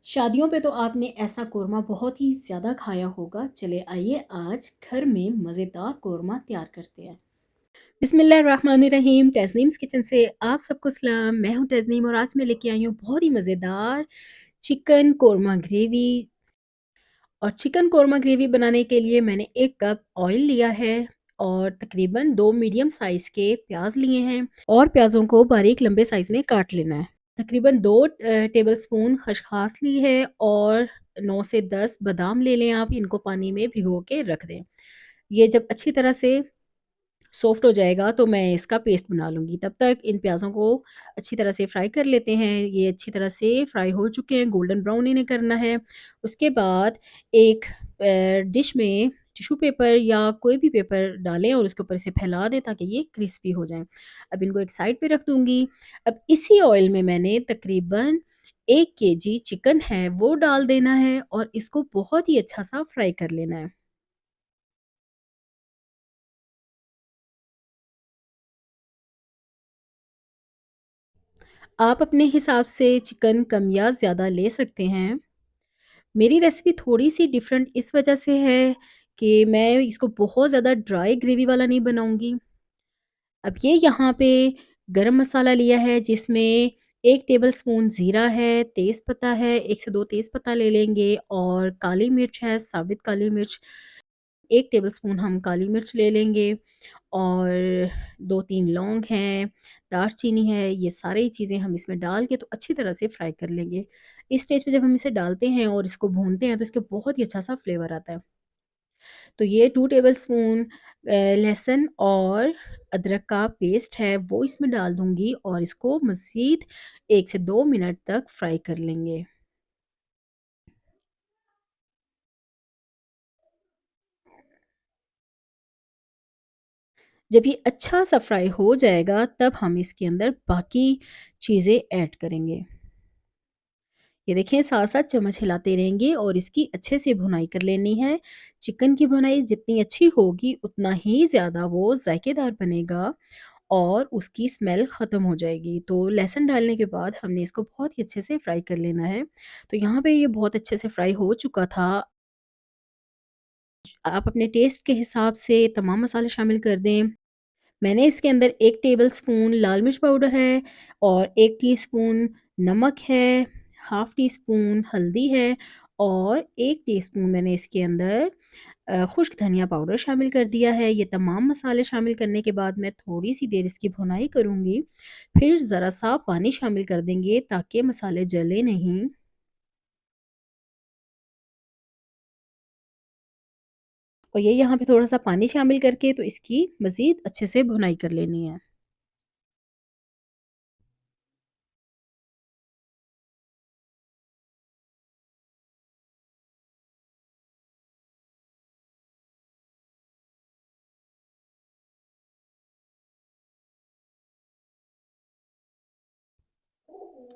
शादियों पे तो आपने ऐसा कोरमा बहुत ही ज़्यादा खाया होगा। चले आइए आज घर में मज़ेदार कोरमा तैयार करते हैं। बिस्मिल्लाहिर्रहमानिर्रहीम, तज़नीम्स किचन से आप सबको सलाम। मैं हूँ तज़नीम और आज मैं लेके आई हूँ बहुत ही मज़ेदार चिकन कोरमा ग्रेवी। और चिकन कोरमा ग्रेवी बनाने के लिए मैंने 1 कप ऑयल लिया है और तकरीबन 2 मीडियम साइज़ के प्याज़ लिए हैं और प्याज़ों को बारीक लंबे साइज़ में काट लेना है। तकरीबन 2 टेबलस्पून खसखस ली है और 9 से 10 बादाम ले लें आप, इनको पानी में भिगो के रख दें। ये जब अच्छी तरह से सॉफ्ट हो जाएगा तो मैं इसका पेस्ट बना लूँगी। तब तक इन प्याज़ों को अच्छी तरह से फ्राई कर लेते हैं। ये अच्छी तरह से फ्राई हो चुके हैं, गोल्डन ब्राउन इन्हें करना है। उसके बाद एक डिश में टिश्यू पेपर या कोई भी पेपर डालें और उसके ऊपर इसे फैला दें ताकि ये क्रिस्पी हो जाएँ। अब इनको एक साइड पे रख दूँगी। अब इसी ऑयल में मैंने तकरीबन 1 केजी चिकन है वो डाल देना है और इसको बहुत ही अच्छा-सा फ्राई कर लेना है। आप अपने हिसाब से चिकन कम या ज़्यादा ले सकते हैं। मेरी रेसिपी थोड़ी-सी डिफ़रेंट इस वजह से है कि मैं इसको बहुत ज़्यादा ड्राई ग्रेवी वाला नहीं बनाऊँगी। अब ये यहाँ पे गरम मसाला लिया है जिसमें 1 टेबलस्पून ज़ीरा है, तेज़पत्ता है, 1 से 2 तेज़पत्ता ले लेंगे और काली मिर्च है, साबित काली मिर्च 1 टेबलस्पून हम काली मिर्च ले लेंगे और 2-3 लौंग हैं, दालचीनी है, ये सारी चीज़ें हम इसमें डाल के तो अच्छी तरह से फ्राई कर लेंगे। इस स्टेज पे जब हम इसे डालते हैं और इसको भूनते हैं तो इसके बहुत ही अच्छा-सा फ्लेवर आता है। तो ये 2 टेबलस्पून लहसुन और अदरक का पेस्ट है वो इसमें डाल दूँगी और इसको मज़ीद 1 से 2 मिनट तक फ्राई कर लेंगे। जब ये अच्छा-सा फ्राई हो जाएगा तब हम इसके अंदर बाकी चीज़ें ऐड करेंगे। ये देखिए साथ-साथ चम्मच हिलाते रहेंगे और इसकी अच्छे से भुनाई कर लेनी है। चिकन की भुनाई जितनी अच्छी होगी उतना ही ज़्यादा वो ज़ायकेदार बनेगा और उसकी स्मेल ख़त्म हो जाएगी। तो लहसुन डालने के बाद हमने इसको बहुत ही अच्छे से फ्राई कर लेना है। तो यहाँ पे ये बहुत अच्छे से फ्राई हो चुका था। आप अपने टेस्ट के हिसाब से तमाम मसाले शामिल कर दें। मैंने इसके अंदर 1 टेबलस्पून लाल मिर्च पाउडर है और 1 टीस्पून नमक है, हाफ़ टी स्पून हल्दी है और 1 टीस्पून मैंने इसके अंदर खुश्क धनिया पाउडर शामिल कर दिया है। ये तमाम मसाले शामिल करने के बाद मैं थोड़ी-सी देर इसकी भुनाई करूँगी, फिर ज़रा-सा पानी शामिल कर देंगे ताकि मसाले जले नहीं। और ये यहाँ पे थोड़ा-सा पानी शामिल करके तो इसकी मज़ीद अच्छे से भुनाई कर लेनी है।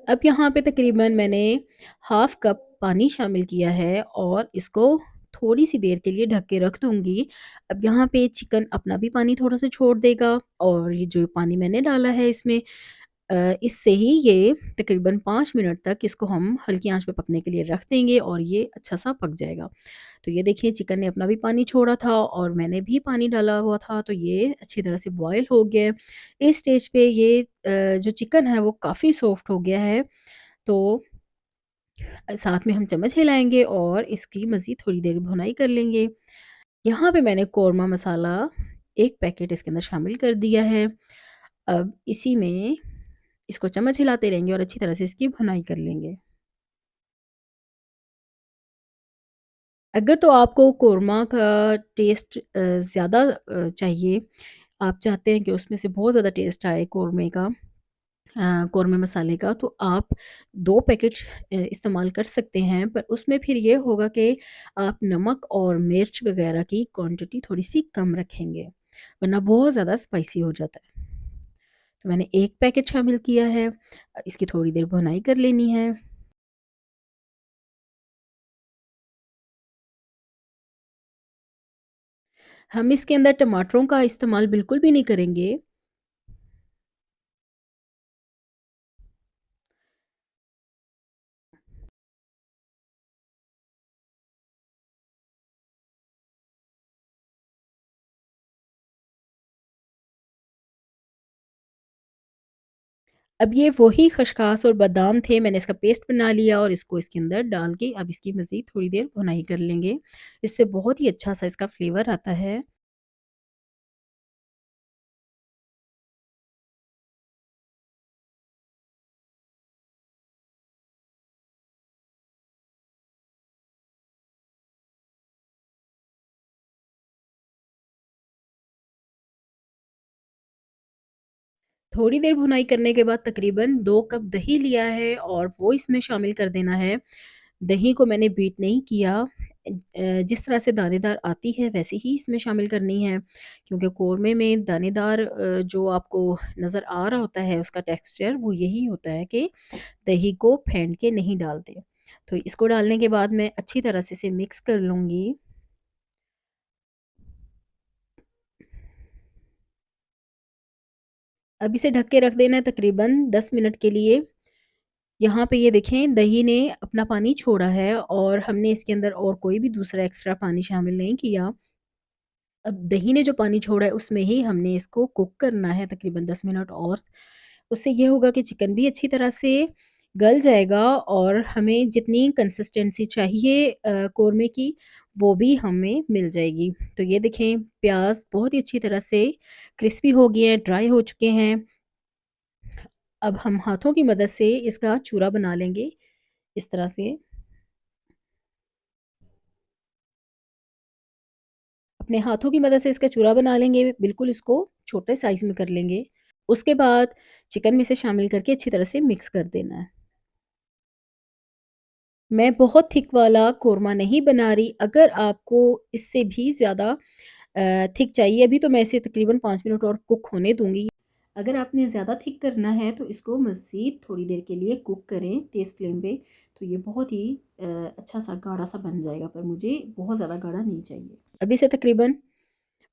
अब यहाँ पे तकरीबन मैंने हाफ़ कप पानी शामिल किया है और इसको थोड़ी-सी देर के लिए ढक के रख दूँगी। अब यहाँ पे चिकन अपना भी पानी थोड़ा-सा छोड़ देगा और ये जो पानी मैंने डाला है इसमें इससे ही ये तकरीबन 5 मिनट तक इसको हम हल्की आँच पे पकने के लिए रख देंगे और ये अच्छा-सा पक जाएगा। तो ये देखिए चिकन ने अपना भी पानी छोड़ा था और मैंने भी पानी डाला हुआ था तो ये अच्छी तरह से बॉयल हो गया है। इस स्टेज पे ये जो चिकन है वो काफ़ी सॉफ्ट हो गया है। तो साथ में हम चम्मच हिलाएँगे और इसकी मज़ीद थोड़ी देर भुनाई कर लेंगे। यहाँ पे मैंने कोरमा मसाला 1 पैकेट इसके अंदर शामिल कर दिया है। अब इसी में इसको चम्मच हिलाते रहेंगे और अच्छी तरह से इसकी भुनाई कर लेंगे। अगर तो आपको कोरमा का टेस्ट ज़्यादा चाहिए, आप चाहते हैं कि उसमें से बहुत ज़्यादा टेस्ट आए कोरमे का, कोरमे मसाले का, तो आप 2 पैकेट इस्तेमाल कर सकते हैं। पर उसमें फिर ये होगा कि आप नमक और मिर्च वग़ैरह की क्वांटिटी थोड़ी-सी कम रखेंगे, वरना बहुत ज़्यादा स्पाइसी हो जाता है। तो मैंने 1 पैकेट शामिल किया है। इसकी थोड़ी देर भुनाई कर लेनी है। हम इसके अंदर टमाटरों का इस्तेमाल बिल्कुल भी नहीं करेंगे। अब ये वही खसखस और बादाम थे, मैंने इसका पेस्ट बना लिया और इसको इसके अंदर डाल के अब इसकी मज़ीद थोड़ी देर भुनाई कर लेंगे। इससे बहुत ही अच्छा-सा इसका फ्लेवर आता है। थोड़ी देर भुनाई करने के बाद तकरीबन 2 कप दही लिया है और वो इसमें शामिल कर देना है। दही को मैंने बीट नहीं किया। जिस तरह से दानेदार आती है वैसे ही इसमें शामिल करनी है, क्योंकि कोरमे में दानेदार जो आपको नज़र आ रहा होता है उसका टेक्सचर वो यही होता है कि दही को फेंट के नहीं डालते। तो इसको डालने के बाद मैं अच्छी तरह से इसे मिक्स कर लूँगी। अब इसे ढक के रख देना है तकरीबन 10 मिनट के लिए। यहाँ पे ये देखें दही ने अपना पानी छोड़ा है और हमने इसके अंदर और कोई भी दूसरा एक्स्ट्रा पानी शामिल नहीं किया। अब दही ने जो पानी छोड़ा है उसमें ही हमने इसको कुक करना है तकरीबन 10 मिनट और। उससे ये होगा कि चिकन भी अच्छी तरह से गल जाएगा और हमें जितनी कंसिस्टेंसी चाहिए कोरमे की वो भी हमें मिल जाएगी। तो ये देखें प्याज़ बहुत ही अच्छी तरह से क्रिस्पी हो गए हैं, ड्राई हो चुके हैं। अब हम हाथों की मदद से इसका चूरा बना लेंगे इस तरह से। अपने हाथों की मदद से इसका चूरा बना लेंगे, बिल्कुल इसको छोटे साइज़ में कर लेंगे। उसके बाद चिकन में इसे शामिल करके अच्छी तरह से मिक्स कर देना है। मैं बहुत थिक वाला कोरमा नहीं बना रही, अगर आपको इससे भी ज़्यादा थिक चाहिए, अभी तो मैं इसे तकरीबन 5 मिनट और कुक होने दूँगी। अगर आपने ज़्यादा थिक करना है तो इसको मज़ीद थोड़ी देर के लिए कुक करें तेज़ फ्लेम पे, तो ये बहुत ही अच्छा-सा गाढ़ा-सा बन जाएगा, पर मुझे बहुत ज़्यादा गाढ़ा नहीं चाहिए। अब इसे तकरीबन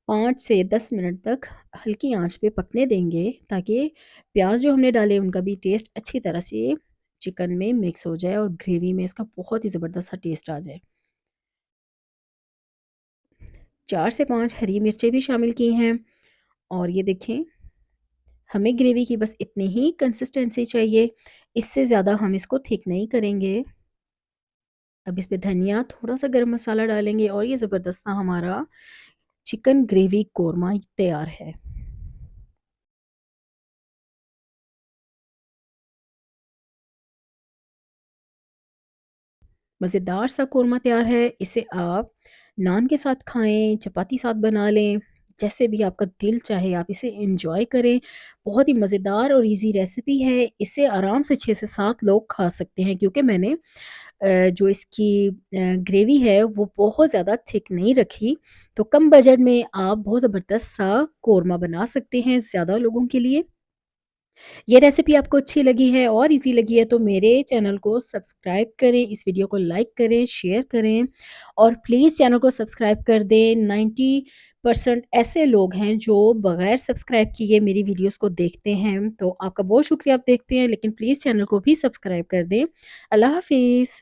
5 से 10 मिनट तक हल्की आंच पे पकने देंगे, ताकि प्याज जो हमने डाले उनका भी टेस्ट अच्छी तरह से चिकन में मिक्स हो जाए और ग्रेवी में इसका बहुत ही ज़बरदस्त सा टेस्ट आ जाए। 4 से 5 हरी मिर्चें भी शामिल की हैं और ये देखें हमें ग्रेवी की बस इतनी ही कंसिस्टेंसी चाहिए, इससे ज़्यादा हम इसको थिक नहीं करेंगे। अब इस पे धनिया, थोड़ा-सा गरम मसाला डालेंगे और ये ज़बरदस्त सा हमारा चिकन ग्रेवी कोरमा तैयार है। मज़ेदार सा कोरमा तैयार है। इसे आप नान के साथ खाएँ, चपाती साथ बना लें, जैसे भी आपका दिल चाहे आप इसे एन्जॉय करें। बहुत ही मज़ेदार और ईज़ी रेसिपी है। इसे आराम से 6 से 7 लोग खा सकते हैं, क्योंकि मैंने जो इसकी ग्रेवी है वो बहुत ज़्यादा थिक नहीं रखी। तो कम बजट में आप बहुत ज़बरदस्त सा कोरमा बना सकते हैं ज़्यादा लोगों के लिए। ये रेसिपी आपको अच्छी लगी है और इजी लगी है तो मेरे चैनल को सब्सक्राइब करें, इस वीडियो को लाइक करें, शेयर करें और प्लीज़ चैनल को सब्सक्राइब कर दें। 90% ऐसे लोग हैं जो बगैर सब्सक्राइब किए मेरी वीडियोस को देखते हैं, तो आपका बहुत शुक्रिया आप देखते हैं, लेकिन प्लीज़ चैनल को भी सब्सक्राइब कर दें। अल्लाह हाफ़िज़।